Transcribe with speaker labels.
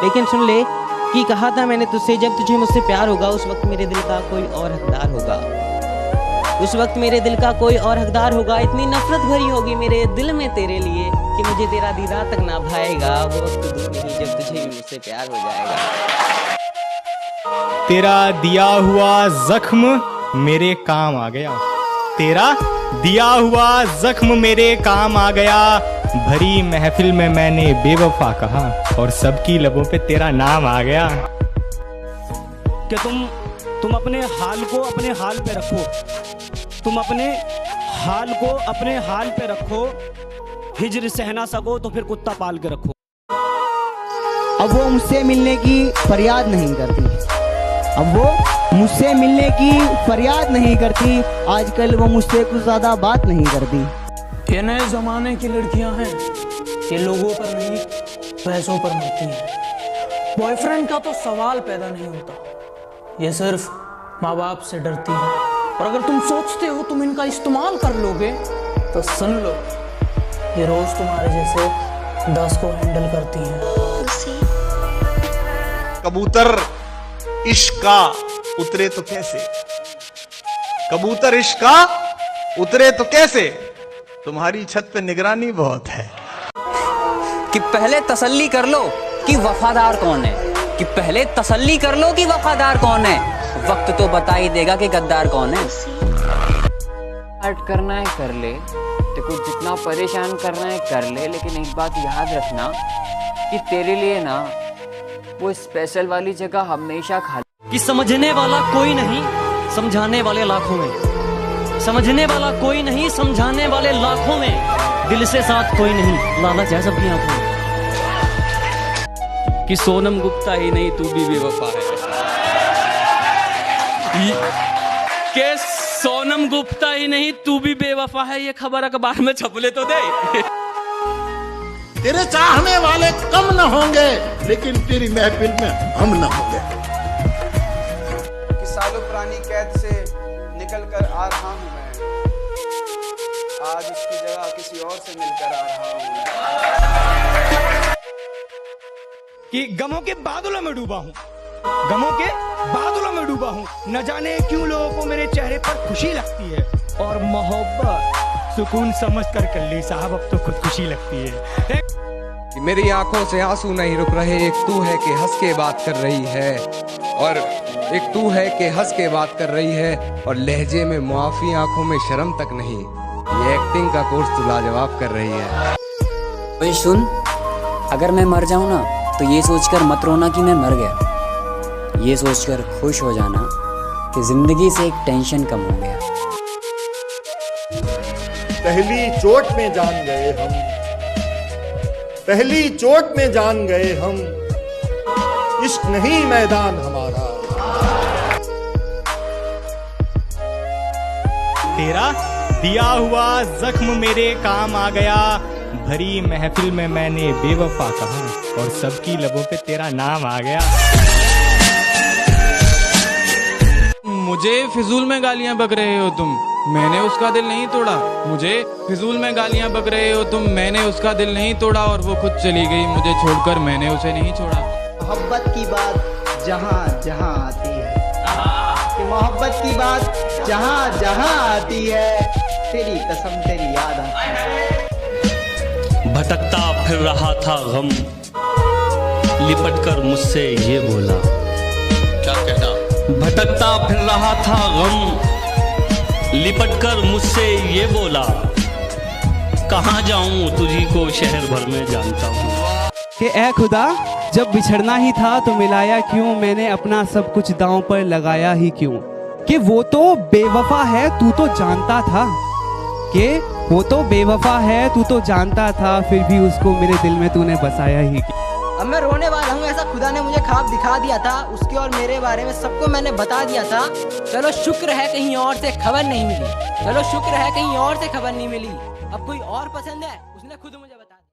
Speaker 1: लेकिन सुन ले कि कहा था मैंने तुझसे, जब तुझे मुझसे प्यार होगा उस वक्त मेरे दिल का कोई और हकदार होगा, उस वक्त मेरे दिल का कोई और हकदार होगा। इतनी नफरत भरी होगी मेरे दिल में तेरे लिए कि मुझे तेरा दीदार तक ना भाएगा। वो वक्त दूर नहीं जब तुझे भी मुझसे प्यार हो जाएगा।
Speaker 2: तेरा दिया हुआ जख्म मेरे काम आ गया, तेरा दिया हुआ जख्म मेरे काम आ गया। भरी महफिल में मैंने बेवफा कहा और सबकी लबों पे तेरा नाम आ गया।
Speaker 3: कि तुम अपने हाल को अपने हाल पे रखो, तुम अपने हाल को अपने हाल पे रखो। हिजर सह ना सको तो फिर कुत्ता पाल के रखो।
Speaker 4: अब वो मुझसे मिलने की फरियाद नहीं करती, अब वो मुझसे मिलने की फरियाद नहीं करती। आजकल वो मुझसे कुछ ज्यादा बात नहीं करती।
Speaker 5: ये नए जमाने की लड़कियां हैं, ये लोगों पर नहीं पैसों पर मरती हैं। बॉयफ्रेंड का तो सवाल पैदा नहीं होता, ये सिर्फ माँ बाप से डरती हैं। और अगर तुम सोचते हो तुम इनका इस्तेमाल कर लोगे तो सुन लो, ये रोज तुम्हारे जैसे 10 को हैंडल करती हैं।
Speaker 6: कबूतर इश्क का उतरे तो कैसे, कबूतर इश्क का उतरे तो कैसे, तुम्हारी छत पे निगरानी बहुत है।
Speaker 7: कि पहले तसल्ली कर लो कि वफादार कौन है, कि पहले तसल्ली कर लो कि वफादार कौन है। वक्त तो बता ही देगा कि गद्दार कौन है।
Speaker 8: हर्ट करना है कर ले, देखो जितना परेशान करना है कर ले, लेकिन एक बात याद रखना कि तेरे लिए ना वो स्पेशल वाली जगह हमेशा खाली।
Speaker 1: कि समझने वाला कोई नहीं, समझाने वाले लाखों में, समझने वाला कोई नहीं, समझाने वाले लाखों में, दिल से साथ कोई नहीं, लालच है सबकी आंखों में। कि सोनम गुप्ता ही नहीं तू भी बेवफा है, के सोनम गुप्ता ही नहीं तू भी बेवफा है, ये खबर अखबार में छप ले तो दे।
Speaker 9: तेरे चाहने वाले कम न होंगे लेकिन तेरी महफिल में हम न होंगे।
Speaker 10: कि सालों पुरानी कैद से निकल कर आ रहा हूं मैं, आज उसकी जगह किसी और से मिलकर आ रहा हूं।
Speaker 3: कि गमों के बादलों में डूबा हूं, गमों के बादलों में डूबा हूं। न जाने क्यों लोगों को मेरे चेहरे पर खुशी लगती है, और मोहब्बत सुकून समझ कर ली साहब अब तो खुदकुशी लगती है।
Speaker 11: कि मेरी आंखों से आंसू नहीं रुक रहे, एक तू है कि हंस के बात कर रही है, और एक तू है कि हंस के बात कर रही है, और लहजे में मुआफी आंखों में शर्म तक नहीं। ये एक्टिंग का कोर्स तू लाजवाब कर रही है।
Speaker 7: भाई सुन, अगर मैं मर जाऊं ना तो ये सोचकर मत रोना कि मैं मर गया, ये सोचकर खुश हो जाना कि जिंदगी से एक टेंशन कम हो गया।
Speaker 9: पहली चोट में जान गए हम, पहली चोट में जान गए हम, इश्क नहीं मैदान हमारा।
Speaker 2: तेरा दिया हुआ जख्म मेरे काम आ गया। भरी महफिल में मैंने बेवफा कहा और सबकी लबों पे तेरा नाम आ गया।
Speaker 5: मुझे फिजूल में गालियां बक रहे हो तुम, मैंने उसका दिल नहीं तोड़ा। मुझे फिजूल में गालियां बक रहे हो तुम, मैंने उसका दिल नहीं तोड़ा, और वो खुद चली गई मुझे छोड़कर, मैंने उसे नहीं छोड़ा।
Speaker 4: मोहब्बत की बात जहाँ जहाँ आती है, कि मोहब्बत की बात जहाँ जहाँ आती है, तेरी कसम तेरी याद आती है।
Speaker 1: भटकता फिर रहा था गम, लिपट कर मुझसे ये बोला।
Speaker 6: क्या कहना?
Speaker 1: भटकता फिर रहा था गम, लिपट कर मुझसे ये बोला। कहाँ जाऊं तुझी को शहर भर में जानता हूँ।
Speaker 12: कि ए खुदा जब बिछड़ना ही था तो मिलाया क्यों, मैंने अपना सब कुछ दांव पर लगाया ही क्यों। कि वो तो बेवफा है तू तो जानता था, कि वो तो बेवफा है तू तो जानता था, फिर भी उसको मेरे दिल में तूने बसाया ही क्यों।
Speaker 4: अब मैं रोने वाला हूँ, ऐसा खुदा ने मुझे ख्वाब दिखा दिया था, उसके और मेरे बारे में सबको मैंने बता दिया था। चलो शुक्र है कहीं और से खबर नहीं मिली, चलो शुक्र है कहीं और से खबर नहीं मिली। अब कोई और पसंद है उसने खुद मुझे